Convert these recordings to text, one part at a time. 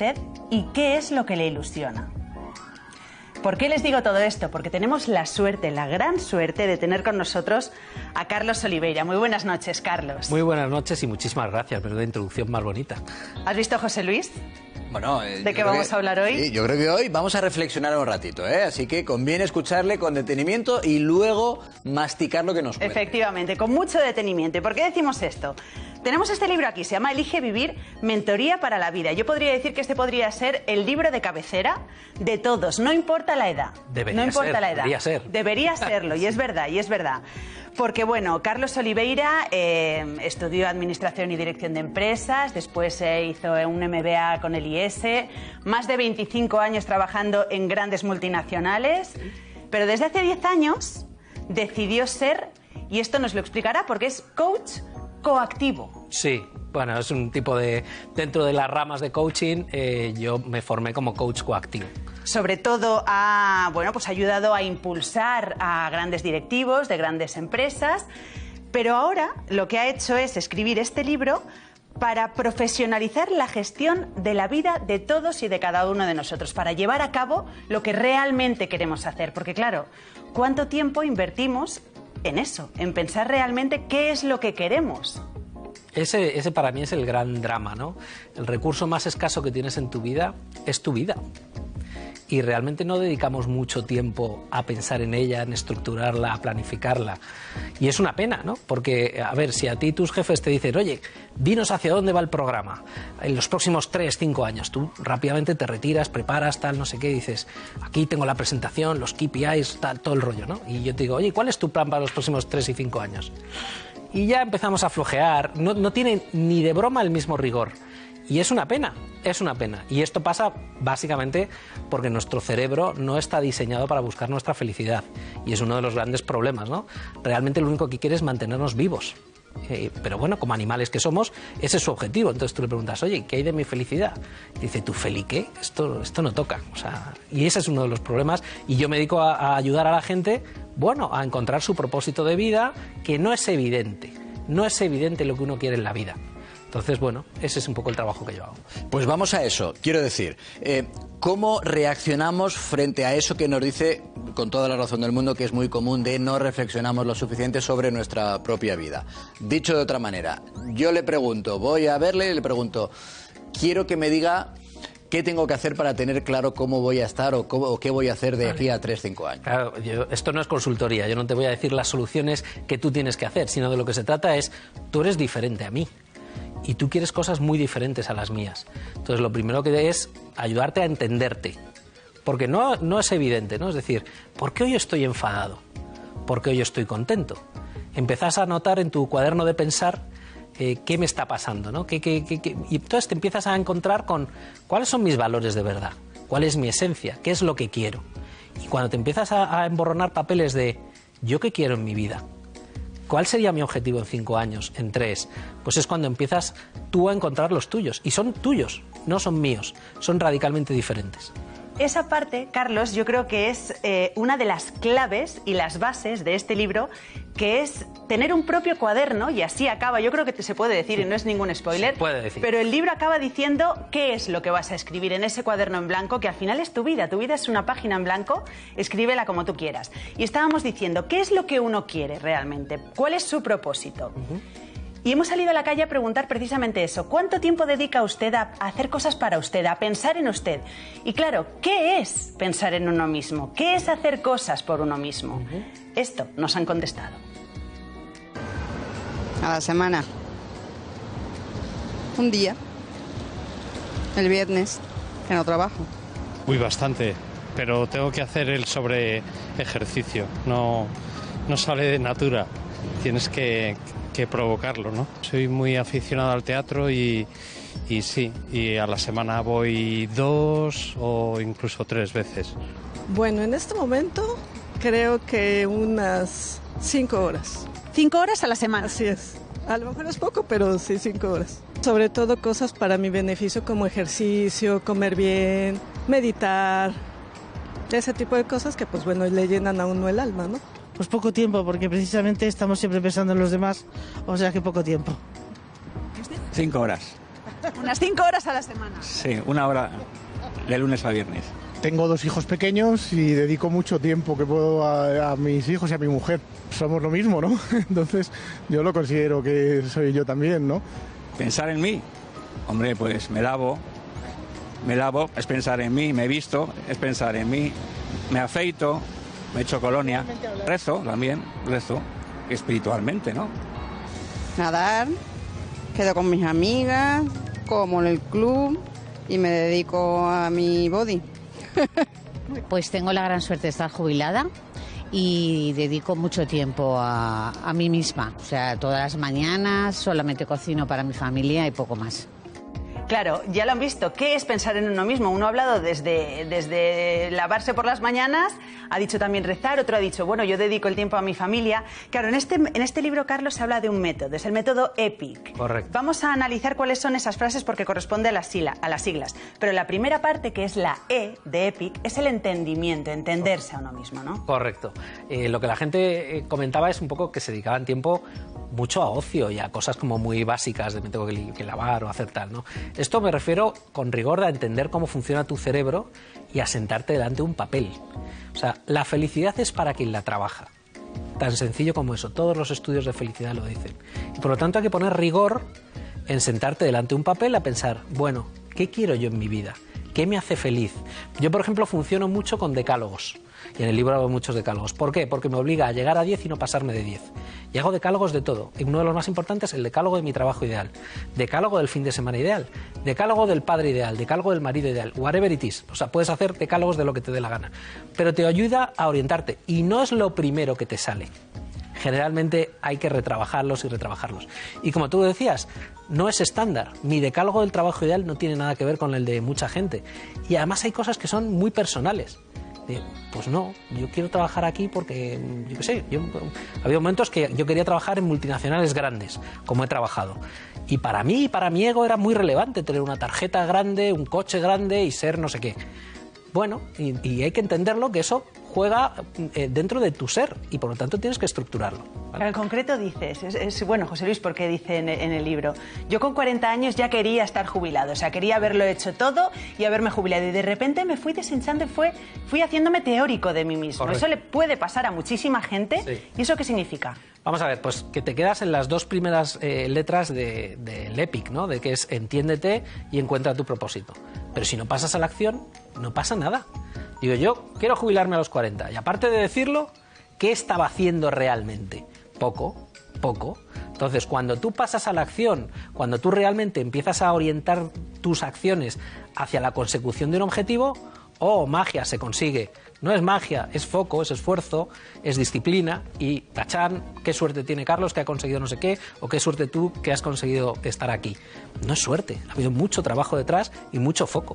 usted y qué es lo que le ilusiona? ¿Por qué les digo todo esto? Porque tenemos la suerte, la gran suerte de tener con nosotros a Carlos Oliveira. Muy buenas noches, Carlos. Muy buenas noches y muchísimas gracias, pero una introducción más bonita. ¿Has visto a José Luis? Bueno, ¿De qué vamos a hablar hoy? Sí, yo creo que hoy vamos a reflexionar un ratito, ¿eh? Así que conviene escucharle con detenimiento y luego masticar lo que nos cuenta. Efectivamente, con mucho detenimiento. ¿Y por qué decimos esto? Tenemos este libro aquí, se llama Elige Vivir, Mentoría para la Vida. Yo podría decir que este podría ser el libro de cabecera de todos, no importa la edad. Debería serlo, y es verdad. Porque, bueno, Carlos Oliveira estudió Administración y Dirección de Empresas, después hizo un MBA con el IES, más de 25 años trabajando en grandes multinacionales, pero desde hace 10 años decidió ser, y esto nos lo explicará, porque es coach coactivo. Sí, bueno, es un tipo de... Dentro de las ramas de coaching, yo me formé como coach coactivo. Sobre todo ha ayudado a impulsar a grandes directivos de grandes empresas, pero ahora lo que ha hecho es escribir este libro para profesionalizar la gestión de la vida de todos y de cada uno de nosotros, para llevar a cabo lo que realmente queremos hacer. Porque claro, ¿cuánto tiempo invertimos en eso, en pensar realmente qué es lo que queremos? Ese para mí es el gran drama, ¿no? El recurso más escaso que tienes en tu vida es tu vida. Y realmente no dedicamos mucho tiempo a pensar en ella, en estructurarla, a planificarla. Y es una pena, ¿no? Porque, a ver, si a ti tus jefes te dicen, oye, dinos hacia dónde va el programa en los próximos 3, 5 años, tú rápidamente te retiras, preparas, tal, no sé qué, y dices, aquí tengo la presentación, los KPIs, tal, todo el rollo, ¿no? Y yo te digo, oye, ¿cuál es tu plan para los próximos 3 y 5 años? Y ya empezamos a flojear, no tiene ni de broma el mismo rigor. Y es una pena. Y esto pasa básicamente porque nuestro cerebro no está diseñado para buscar nuestra felicidad. Y es uno de los grandes problemas, ¿no? Realmente lo único que quiere es mantenernos vivos. Pero bueno, como animales que somos, ese es su objetivo. Entonces tú le preguntas, oye, ¿qué hay de mi felicidad? Y dice, ¿tu feliz qué? Esto no toca. O sea, y ese es uno de los problemas. Y yo me dedico a ayudar a la gente, bueno, a encontrar su propósito de vida, que no es evidente. No es evidente lo que uno quiere en la vida. Entonces, bueno, ese es un poco el trabajo que yo hago. Pues vamos a eso. Quiero decir, ¿cómo reaccionamos frente a eso que nos dice, con toda la razón del mundo, que es muy común de no reflexionamos lo suficiente sobre nuestra propia vida? Dicho de otra manera, yo le pregunto, voy a verle y le pregunto, quiero que me diga qué tengo que hacer para tener claro cómo voy a estar o qué voy a hacer de aquí a 3, 5 años. Claro, esto no es consultoría, yo no te voy a decir las soluciones que tú tienes que hacer, sino de lo que se trata es, tú eres diferente a mí. Y tú quieres cosas muy diferentes a las mías. Entonces, lo primero que es ayudarte a entenderte. Porque no es evidente, ¿no? Es decir, ¿por qué hoy estoy enfadado? ¿Por qué hoy estoy contento? Empezás a notar en tu cuaderno de pensar qué me está pasando, ¿no? Y entonces te empiezas a encontrar con cuáles son mis valores de verdad, cuál es mi esencia, qué es lo que quiero. Y cuando te empiezas a emborronar papeles de ¿yo qué quiero en mi vida? ¿Cuál sería mi objetivo en 5 años, en 3? Pues es cuando empiezas tú a encontrar los tuyos. Y son tuyos, no son míos. Son radicalmente diferentes. Esa parte, Carlos, yo creo que es una de las claves y las bases de este libro, que es tener un propio cuaderno, y así acaba, yo creo que se puede decir, y no es ningún spoiler, se puede decir. Pero el libro acaba diciendo qué es lo que vas a escribir en ese cuaderno en blanco, que al final es tu vida es una página en blanco, escríbela como tú quieras. Y estábamos diciendo, ¿qué es lo que uno quiere realmente? ¿Cuál es su propósito? Y hemos salido a la calle a preguntar precisamente eso. ¿Cuánto tiempo dedica usted a hacer cosas para usted, a pensar en usted? Y claro, ¿qué es pensar en uno mismo? ¿Qué es hacer cosas por uno mismo? Esto nos han contestado. A la semana. Un día. El viernes, que no trabajo. Uy, bastante. Pero tengo que hacer el sobre ejercicio. No sale de natura. Tienes que provocarlo, ¿no? Soy muy aficionado al teatro y sí, y a la semana voy 2 o incluso 3 veces. Bueno, en este momento creo que unas 5 horas. ¿5 horas a la semana? Así es. A lo mejor es poco, pero sí 5 horas. Sobre todo cosas para mi beneficio como ejercicio, comer bien, meditar, ese tipo de cosas que pues bueno, le llenan a uno el alma, ¿no? Pues poco tiempo, porque precisamente estamos siempre pensando en los demás, o sea que poco tiempo. 5 horas. Unas 5 horas a la semana. Sí, 1 hora de lunes a viernes. Tengo 2 hijos pequeños y dedico mucho tiempo que puedo a mis hijos y a mi mujer. Somos lo mismo, ¿no? Entonces yo lo considero que soy yo también, ¿no? Pensar en mí, hombre, pues me lavo, es pensar en mí, me visto, es pensar en mí, me afeito, me echo colonia, rezo también, espiritualmente, ¿no? Nadar, quedo con mis amigas, como en el club y me dedico a mi body. Pues tengo la gran suerte de estar jubilada y dedico mucho tiempo a mí misma. O sea, todas las mañanas solamente cocino para mi familia y poco más. Claro, ya lo han visto. ¿Qué es pensar en uno mismo? Uno ha hablado desde lavarse por las mañanas, ha dicho también rezar, otro ha dicho, bueno, yo dedico el tiempo a mi familia. Claro, en este libro, Carlos, se habla de un método, es el método EPIC. Correcto. Vamos a analizar cuáles son esas frases porque corresponde a las siglas. Pero la primera parte, que es la E de EPIC, es el entendimiento, entenderse a uno mismo, ¿no? Correcto. Lo que la gente comentaba es un poco que se dedicaban tiempo mucho a ocio y a cosas como muy básicas de me tengo que lavar o hacer tal, ¿no? Esto me refiero con rigor a entender cómo funciona tu cerebro y a sentarte delante de un papel. O sea, la felicidad es para quien la trabaja. Tan sencillo como eso. Todos los estudios de felicidad lo dicen. Y por lo tanto hay que poner rigor en sentarte delante de un papel a pensar, bueno, ¿qué quiero yo en mi vida? ¿Qué me hace feliz? Yo, por ejemplo, funciono mucho con decálogos. Y en el libro hago muchos decálogos. ¿Por qué? Porque me obliga a llegar a 10 y no pasarme de 10. Y hago decálogos de todo. Y uno de los más importantes, el decálogo de mi trabajo ideal. Decálogo del fin de semana ideal. Decálogo del padre ideal. Decálogo del marido ideal. Whatever it is. O sea, puedes hacer decálogos de lo que te dé la gana. Pero te ayuda a orientarte. Y no es lo primero que te sale. Generalmente hay que retrabajarlos y retrabajarlos. Y como tú decías, no es estándar. Mi decálogo del trabajo ideal no tiene nada que ver con el de mucha gente. Y además hay cosas que son muy personales. Pues no, yo quiero trabajar aquí porque, yo qué sé, había momentos que yo quería trabajar en multinacionales grandes, como he trabajado. Y para mí y para mi ego era muy relevante tener una tarjeta grande, un coche grande y ser no sé qué. Bueno, y hay que entenderlo, que eso juega dentro de tu ser y por lo tanto tienes que estructurarlo, ¿vale? En concreto dices, es bueno, José Luis, porque dice en el libro, yo con 40 años ya quería estar jubilado, o sea, quería haberlo hecho todo y haberme jubilado y de repente me fui deshinchando y fui haciéndome teórico de mí mismo. Correcto. Eso le puede pasar a muchísima gente. Sí. ¿Y eso qué significa? Vamos a ver, pues que te quedas en las 2 primeras letras del EPIC, ¿no? De que es entiéndete y encuentra tu propósito. Pero si no pasas a la acción, no pasa nada. Digo, yo quiero jubilarme a los 40 y aparte de decirlo, ¿qué estaba haciendo realmente? Poco. Entonces, cuando tú pasas a la acción, cuando tú realmente empiezas a orientar tus acciones hacia la consecución de un objetivo, magia se consigue. No es magia, es foco, es esfuerzo, es disciplina y tachán, qué suerte tiene Carlos que ha conseguido no sé qué, o qué suerte tú que has conseguido estar aquí. No es suerte, ha habido mucho trabajo detrás y mucho foco.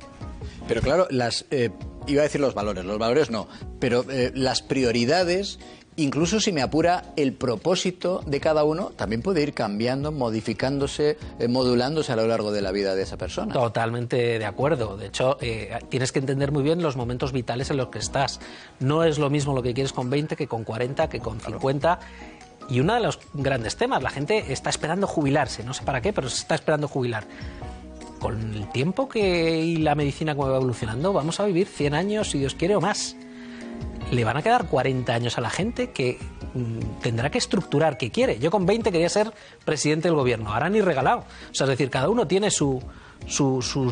Pero claro, iba a decir los valores no, pero las prioridades, incluso si me apura el propósito de cada uno, también puede ir cambiando, modificándose, modulándose a lo largo de la vida de esa persona. Totalmente de acuerdo. De hecho, tienes que entender muy bien los momentos vitales en los que estás. No es lo mismo lo que quieres con 20 que con 40, que con 50. Y uno de los grandes temas, la gente está esperando jubilarse, no sé para qué, pero se está esperando jubilar. Con el tiempo y la medicina como va evolucionando, vamos a vivir 100 años, si Dios quiere, o más. Le van a quedar 40 años a la gente que tendrá que estructurar qué quiere. Yo con 20 quería ser presidente del gobierno, ahora ni regalado. O sea, es decir, cada uno tiene sus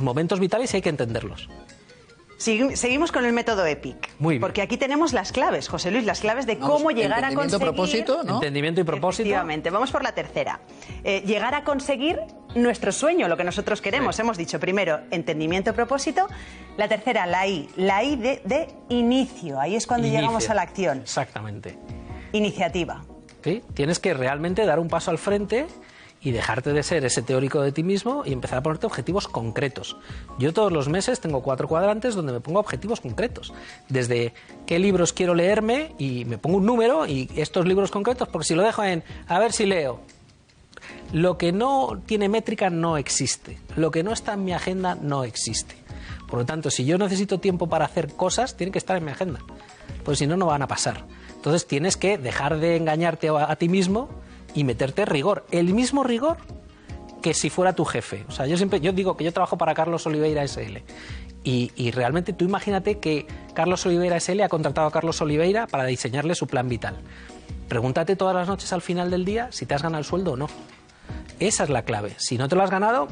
momentos vitales y hay que entenderlos. Seguimos con el método EPIC. Muy bien. Porque aquí tenemos las claves, José Luis, las claves de cómo llegar a conseguir... Propósito, ¿no? Entendimiento y propósito. Efectivamente. Vamos por la tercera. Llegar a conseguir nuestro sueño, lo que nosotros queremos. Sí. Hemos dicho primero entendimiento y propósito. La tercera, la I de inicio. Ahí es cuando llegamos a la acción. Exactamente. Iniciativa. Sí, tienes que realmente dar un paso al frente y dejarte de ser ese teórico de ti mismo y empezar a ponerte objetivos concretos. Yo todos los meses tengo 4 cuadrantes donde me pongo objetivos concretos. Desde qué libros quiero leerme y me pongo un número y estos libros concretos, porque si lo dejo en a ver si leo. Lo que no tiene métrica no existe. Lo que no está en mi agenda no existe. Por lo tanto, si yo necesito tiempo para hacer cosas, tiene que estar en mi agenda. Pues si no, no van a pasar. Entonces tienes que dejar de engañarte a ti mismo y meterte rigor. El mismo rigor que si fuera tu jefe. O sea, yo digo que yo trabajo para Carlos Oliveira SL. Y realmente tú imagínate que Carlos Oliveira SL ha contratado a Carlos Oliveira para diseñarle su plan vital. Pregúntate todas las noches al final del día si te has ganado el sueldo o no. Esa es la clave. Si no te lo has ganado,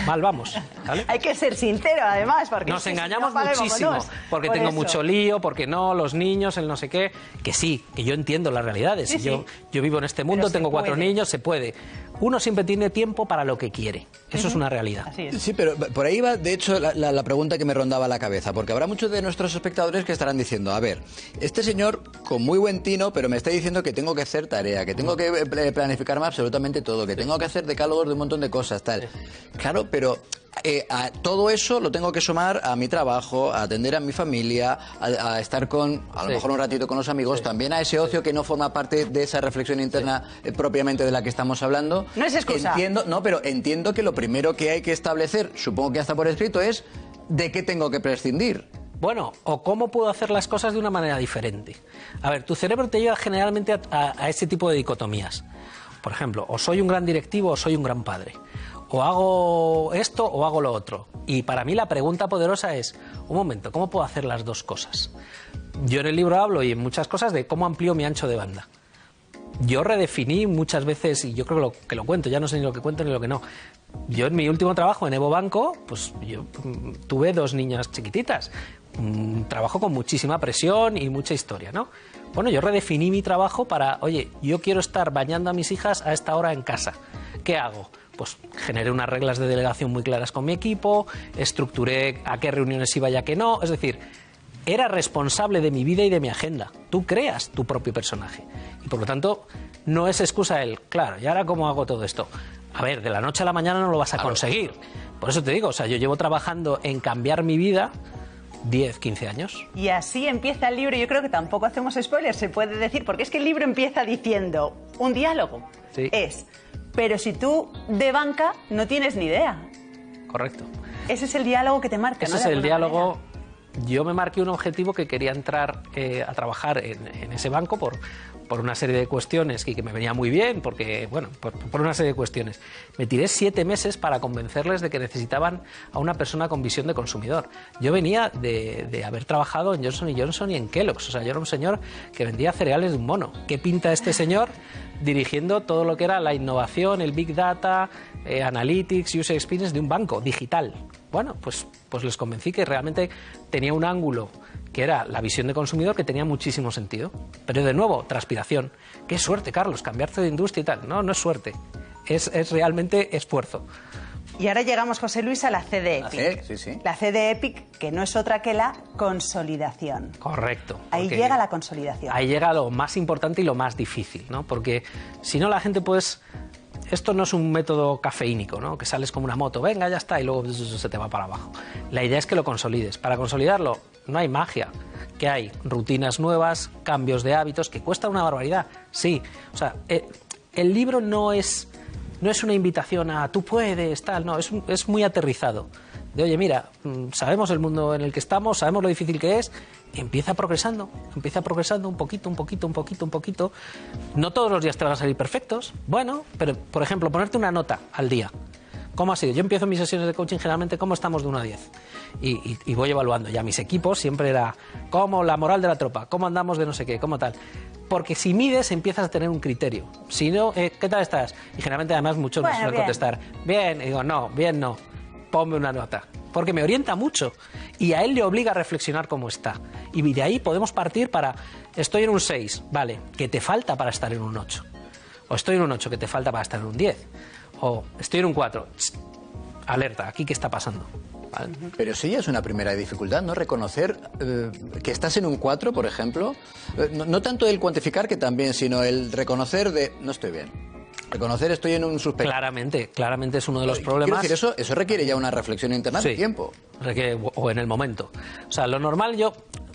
mal vamos, ¿vale? Hay que ser sincero, además, porque nos engañamos muchísimo, porque tengo mucho lío, porque no, los niños, el no sé qué, que sí, que yo entiendo las realidades. Sí, yo vivo en este mundo, tengo 4 niños, se puede. Uno siempre tiene tiempo para lo que quiere. Eso es una realidad. Así es. Sí, pero por ahí va, de hecho, la pregunta que me rondaba la cabeza, porque habrá muchos de nuestros espectadores que estarán diciendo, a ver, este señor con muy buen tino, pero me está diciendo que tengo que hacer tarea, que tengo que planificarme absolutamente todo, que tengo que hacer decálogos de un montón de cosas, tal. Claro, pero a todo eso lo tengo que sumar a mi trabajo, a atender a mi familia, a estar a lo mejor un ratito con los amigos, también a ese ocio que no forma parte de esa reflexión interna propiamente de la que estamos hablando. No es excusa. Pero entiendo que lo primero que hay que establecer, supongo que hasta por escrito, es de qué tengo que prescindir. Bueno, o cómo puedo hacer las cosas de una manera diferente. A ver, tu cerebro te lleva generalmente a ese tipo de dicotomías. Por ejemplo, o soy un gran directivo o soy un gran padre. O hago esto o hago lo otro. Y para mí la pregunta poderosa es, un momento, ¿cómo puedo hacer las dos cosas? Yo en el libro hablo y en muchas cosas de cómo amplío mi ancho de banda. Yo redefiní muchas veces, y yo creo que lo cuento, ya no sé ni lo que cuento ni lo que no. Yo en mi último trabajo en Evo Banco, pues yo tuve 2 niñas chiquititas. Un trabajo con muchísima presión y mucha historia, ¿no? Bueno, yo redefiní mi trabajo para, oye, yo quiero estar bañando a mis hijas a esta hora en casa. ¿Qué hago? Pues generé unas reglas de delegación muy claras con mi equipo, estructuré a qué reuniones iba y a qué no, es decir, era responsable de mi vida y de mi agenda. Tú creas tu propio personaje. Y por lo tanto, no es excusa el, claro, ¿y ahora cómo hago todo esto? A ver, de la noche a la mañana no lo vas a conseguir. Por eso te digo, o sea, yo llevo trabajando en cambiar mi vida 10, 15 años. Y así empieza el libro. Yo creo que tampoco hacemos spoilers, se puede decir, porque es que el libro empieza diciendo un diálogo. Sí. Pero si tú de banca no tienes ni idea. Correcto. Ese es el diálogo que te marca, Ese ¿no? es el diálogo. Yo me marqué un objetivo que quería entrar a trabajar en ese banco por una serie de cuestiones que me venía muy bien, porque, bueno, por una serie de cuestiones. Me tiré 7 meses para convencerles de que necesitaban a una persona con visión de consumidor. Yo venía de haber trabajado en Johnson & Johnson y en Kellogg's. O sea, yo era un señor que vendía cereales de un mono. ¿Qué pinta este señor dirigiendo todo lo que era la innovación, el Big Data, Analytics, User Experience de un banco digital? Bueno, pues les convencí que realmente tenía un ángulo que era la visión de consumidor que tenía muchísimo sentido. Pero de nuevo, transpiración. Qué suerte, Carlos, cambiarte de industria y tal. No, no es suerte. Es realmente esfuerzo. Y ahora llegamos, José Luis, a la C de EPIC. Sí. La C de EPIC, que no es otra que la consolidación. Correcto. Ahí llega la consolidación. Ahí llega lo más importante y lo más difícil, ¿no? Porque si no la gente, pues... Esto no es un método cafeínico, ¿no? Que sales como una moto, venga, ya está, y luego se te va para abajo. La idea es que lo consolides. Para consolidarlo no hay magia. ¿Qué hay? Rutinas nuevas, cambios de hábitos, que cuesta una barbaridad. Sí, o sea, el libro no es una invitación a tú puedes, tal, no, es muy aterrizado. De oye, mira, sabemos el mundo en el que estamos, sabemos lo difícil que es, empieza progresando un poquito. No todos los días te van a salir perfectos, bueno, pero por ejemplo, ponerte una nota al día. ¿Cómo ha sido? Yo empiezo mis sesiones de coaching generalmente, ¿cómo estamos de 1 a 10? Y voy evaluando. Ya mis equipos siempre era, ¿cómo la moral de la tropa? ¿Cómo andamos de no sé qué? ¿Cómo tal? Porque si mides empiezas a tener un criterio. Si no, ¿qué tal estás? Y generalmente además muchos me suelen contestar, bien, y digo, no, bien no. Ponme una nota, porque me orienta mucho y a él le obliga a reflexionar cómo está. Y de ahí podemos partir para, estoy en un 6, vale, ¿qué te falta para estar en un 8? O estoy en un 8, ¿qué te falta para estar en un 10? O estoy en un 4, alerta, ¿aquí qué está pasando? ¿Vale? Pero sí es una primera dificultad, ¿no? Reconocer que estás en un 4, por ejemplo. No tanto el cuantificar, que también, sino el reconocer de, no estoy bien. Reconocer estoy en un suspenso. Claramente es uno de los problemas. Quiero decir, eso requiere ya una reflexión interna de tiempo. O en el momento. O sea, lo normal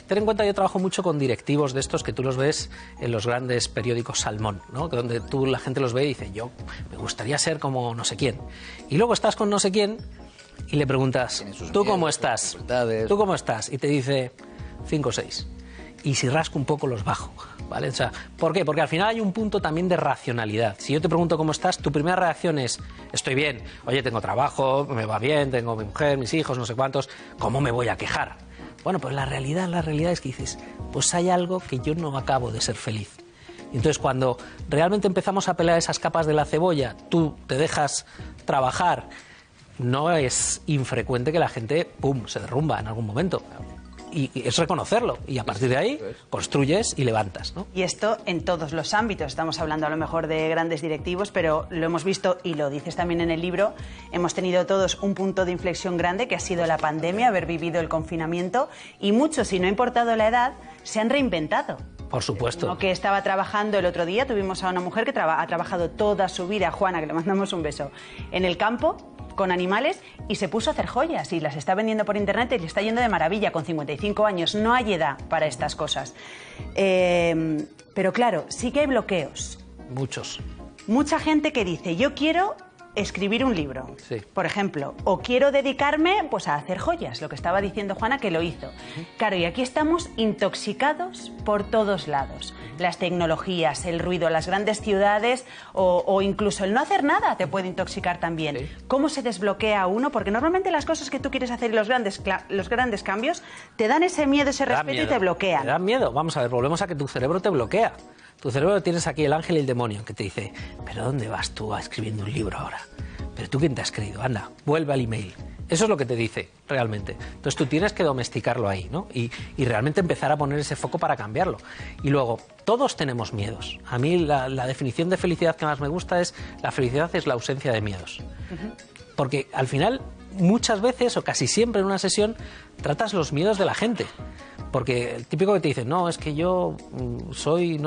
ten en cuenta, yo trabajo mucho con directivos de estos que tú los ves en los grandes periódicos Salmón, ¿no? Donde la gente los ve y dice, yo me gustaría ser como no sé quién. Y luego estás con no sé quién y le preguntas, ¿tú cómo estás? ¿Tú cómo estás? Y te dice 5 o 6. Y si rasco un poco los bajo, ¿vale? O sea, ¿por qué? Porque al final hay un punto también de racionalidad. Si yo te pregunto cómo estás, tu primera reacción es, estoy bien, oye, tengo trabajo, me va bien, tengo mi mujer, mis hijos, no sé cuántos, ¿cómo me voy a quejar? Bueno, pues la realidad es que dices, pues hay algo que yo no acabo de ser feliz. Entonces, cuando realmente empezamos a pelar esas capas de la cebolla, tú te dejas trabajar, no es infrecuente que la gente, ¡pum!, se derrumba en algún momento. Y es reconocerlo, y a partir de ahí construyes y levantas, ¿no? Y esto en todos los ámbitos. Estamos hablando a lo mejor de grandes directivos, pero lo hemos visto, y lo dices también en el libro, hemos tenido todos un punto de inflexión grande que ha sido la pandemia, haber vivido el confinamiento, y muchos, si no ha importado la edad, se han reinventado. Por supuesto. Uno que estaba trabajando el otro día, tuvimos a una mujer que ha trabajado toda su vida, Juana, que le mandamos un beso, en el campo, con animales, y se puso a hacer joyas y las está vendiendo por internet y le está yendo de maravilla con 55 años. No hay edad para estas cosas. Pero claro, sí que hay bloqueos. Muchos. Mucha gente que dice, yo quiero escribir un libro, sí, por ejemplo, o quiero dedicarme pues a hacer joyas, lo que estaba diciendo Juana, que lo hizo. Claro, y aquí estamos intoxicados por todos lados. Las tecnologías, el ruido, las grandes ciudades o incluso el no hacer nada te puede intoxicar también. Sí. ¿Cómo se desbloquea uno? Porque normalmente las cosas que tú quieres hacer y los grandes cambios te dan ese miedo, ese respeto y te bloquean. Te dan miedo. Vamos a ver, volvemos a que tu cerebro te bloquea. Tu cerebro tienes aquí el ángel y el demonio que te dice, ¿pero dónde vas tú escribiendo un libro ahora? ¿Pero tú quién te has escrito? Anda, vuelve al email. Eso es lo que te dice, realmente. Entonces tú tienes que domesticarlo ahí, ¿no? Y realmente empezar a poner ese foco para cambiarlo. Y luego, todos tenemos miedos. A mí la definición de felicidad que más me gusta es, la felicidad es la ausencia de miedos. Porque al final, muchas veces, o casi siempre en una sesión, tratas los miedos de la gente. Porque el típico que te dice, no, es que yo no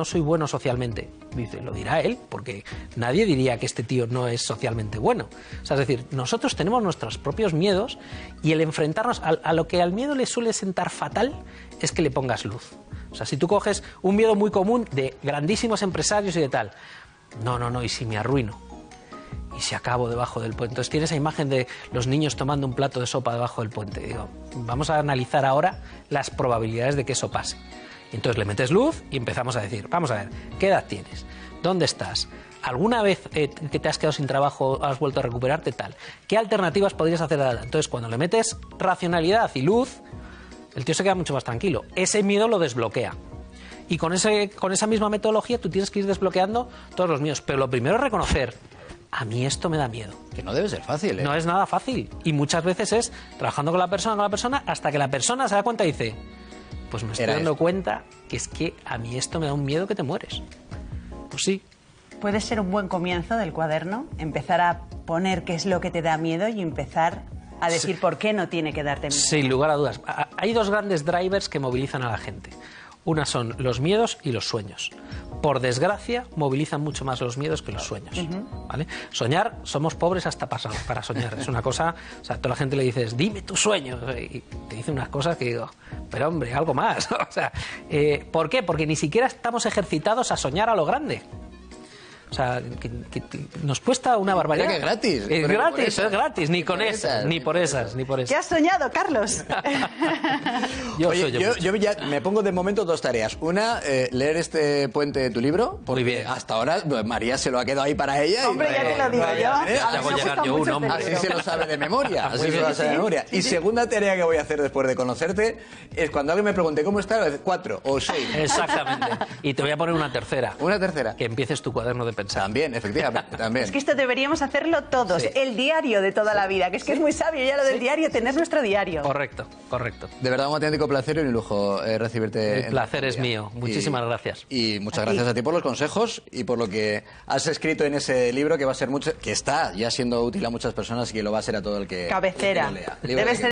soy bueno socialmente. Dice, lo dirá él, porque nadie diría que este tío no es socialmente bueno. O sea, es decir, nosotros tenemos nuestros propios miedos y el enfrentarnos a lo que al miedo le suele sentar fatal es que le pongas luz. O sea, si tú coges un miedo muy común de grandísimos empresarios y de tal, no, ¿y si me arruino? Y si acabo debajo del puente. Entonces tiene esa imagen de los niños tomando un plato de sopa debajo del puente. Digo, vamos a analizar ahora las probabilidades de que eso pase. Y entonces le metes luz y empezamos a decir, vamos a ver, ¿qué edad tienes? ¿Dónde estás? ¿Alguna vez que te has quedado sin trabajo has vuelto a recuperarte? Tal. ¿Qué alternativas podrías hacer ahora? Entonces cuando le metes racionalidad y luz, el tío se queda mucho más tranquilo. Ese miedo lo desbloquea. Y con esa misma metodología tú tienes que ir desbloqueando todos los miedos. Pero lo primero es reconocer, a mí esto me da miedo. Que no debe ser fácil, ¿eh? No es nada fácil. Y muchas veces es trabajando con la persona, hasta que la persona se da cuenta y dice, pues me estoy dando cuenta que es que a mí esto me da un miedo que te mueres. Pues sí. Puede ser un buen comienzo del cuaderno, empezar a poner qué es lo que te da miedo y empezar a decir por qué no tiene que darte miedo. Sin lugar a dudas. Hay dos grandes drivers que movilizan a la gente. Una son los miedos y los sueños. Por desgracia, movilizan mucho más los miedos que los sueños. ¿Vale? Soñar, somos pobres hasta para soñar. Es una cosa, o sea, a toda la gente le dices, dime tu sueño. Y te dice unas cosas que digo, pero hombre, algo más. O sea, ¿por qué? Porque ni siquiera estamos ejercitados a soñar a lo grande. O sea, que nos cuesta una barbaridad. Es gratis. Es gratis, es gratis. Ni con esas, ni por esas. ¿Qué has soñado, Carlos? Yo ya me pongo de momento dos tareas. Una, leer este puente de tu libro. Porque muy bien. Hasta ahora María se lo ha quedado ahí para ella. Hombre, ya te lo digo yo. Así se lo sabe de memoria. Así se lo sabe de memoria. Y segunda tarea que voy a hacer después de conocerte es cuando alguien me pregunte cómo estás, 4 o 6. Exactamente. Y te voy a poner una tercera. Una tercera. Que empieces tu cuaderno de pensar. También, efectivamente, también. Es que esto deberíamos hacerlo todos, sí. El diario de toda la vida, que es muy sabio ya lo del diario, tener nuestro diario. Correcto, correcto. De verdad, un auténtico placer y un lujo recibirte. El placer es mío, muchísimas gracias. Y muchas gracias a ti por los consejos y por lo que has escrito en ese libro que va a ser que está ya siendo útil a muchas personas y que lo va a ser a todo el que Cabecera. lo lea. Debe ser